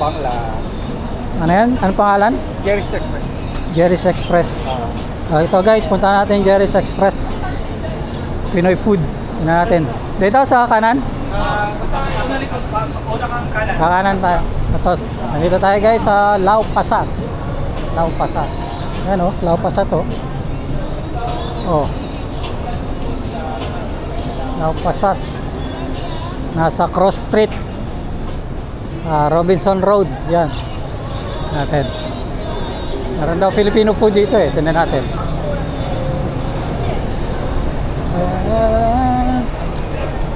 Bangla. Ano yan? Ano pangalan? Jerry's Express. Jerry's Express. Ito guys, punta natin Jerry's Express. Pinoy food. Tingnan natin. Dito sa kanan? Basta una likod, una kang kanan. Kakanan tayo. Ito, nandito tayo guys sa Lau Pasat. Lau Pasat. Yan oh, Lau Pasat oh. Oh. Lau Pasat. Nasa Cross Street. Robinson Road. Yan. Natin. Meron daw Filipino food dito eh. Tingnan natin.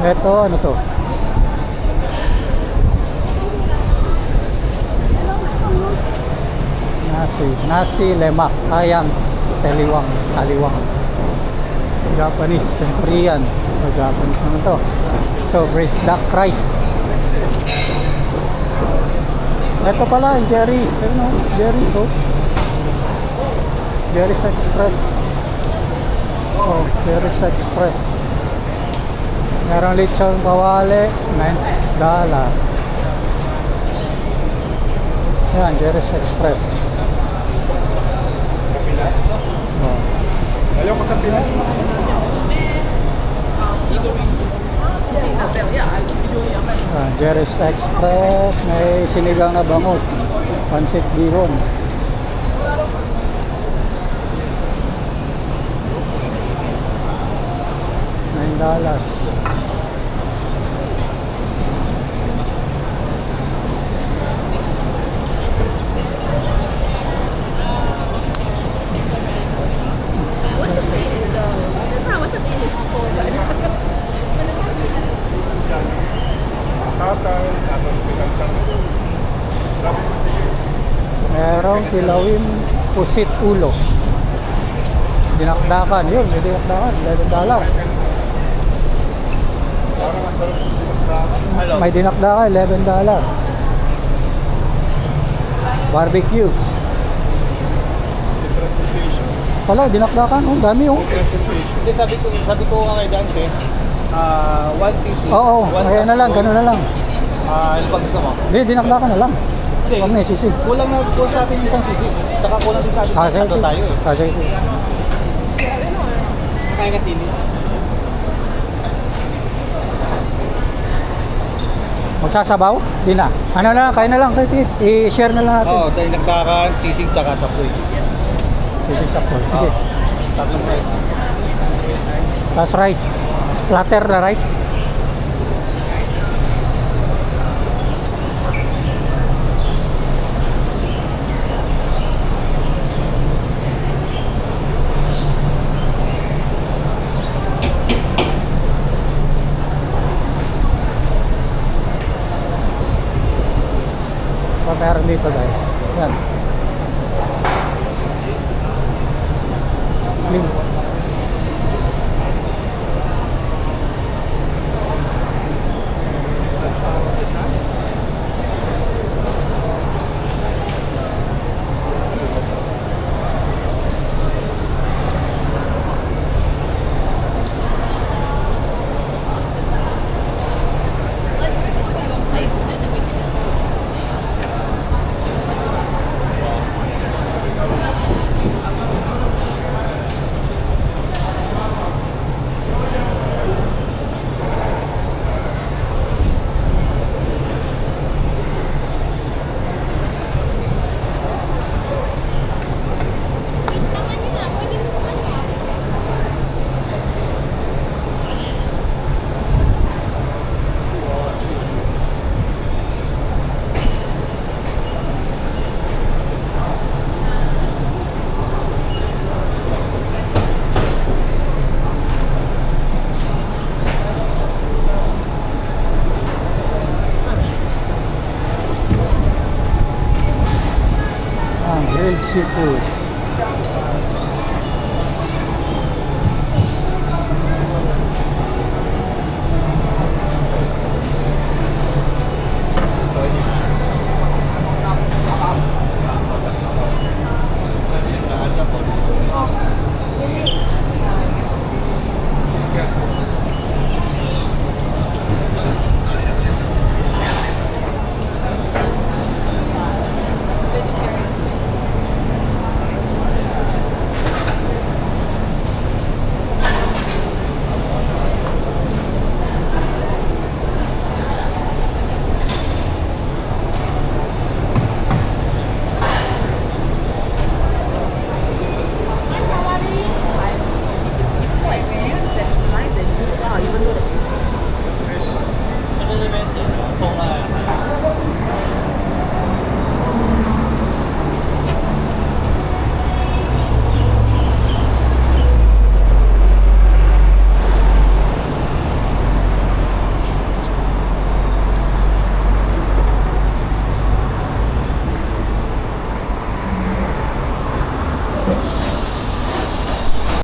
Ito, ano to? Nasi lemak, ayam, taliwang. Japanese and Korean. Japanese naman to. Ito, braised duck rice. Ito pala, Jerry's. Ano? Jerry's, oh. Jerry's Express. Oh, Jerry's Express. Merong lechon kawali, $9. Yan, Jerry's Express. Oh. Ayaw ko sa Pinas. Jerry's Express, may sinigang na bangus, pancit bihon. $9. Tatay, tapos pinagtang. Sabi ko, sige. Merong kilawin pusit ulo. Dinakdakan, yun, may dinakdakan, $11. Parang ang sarap yung pinagtang. May dinakdakan, $11. Barbecue. Presentation. Pala, dinakdakan, oh, dami oh. Presentation. Hindi, sabi ko nga kay Dante, 1cc. Oo, kaya na lang, gano'n na lang. Ano pag gusto mo? Hindi, dinakdakan na lang. Hindi. Huwag na isisig. Kulang na kulang sa atin isang sisi. Tsaka kulang din sa atin. Sige, Tatlo tayo eh. Sige, sige. Kaya kasi hindi. Magsasabaw? Di na. Ano na lang, kaya na lang. Sige, i-share na lang natin. Oo, tayo nagtakan, sisig, tsaka chapsuy. Isisig sakto. Sige. Tatlong price. Tapos rice. Platter na rice. Meron dito guys. Yan. Link. Grilled seafood.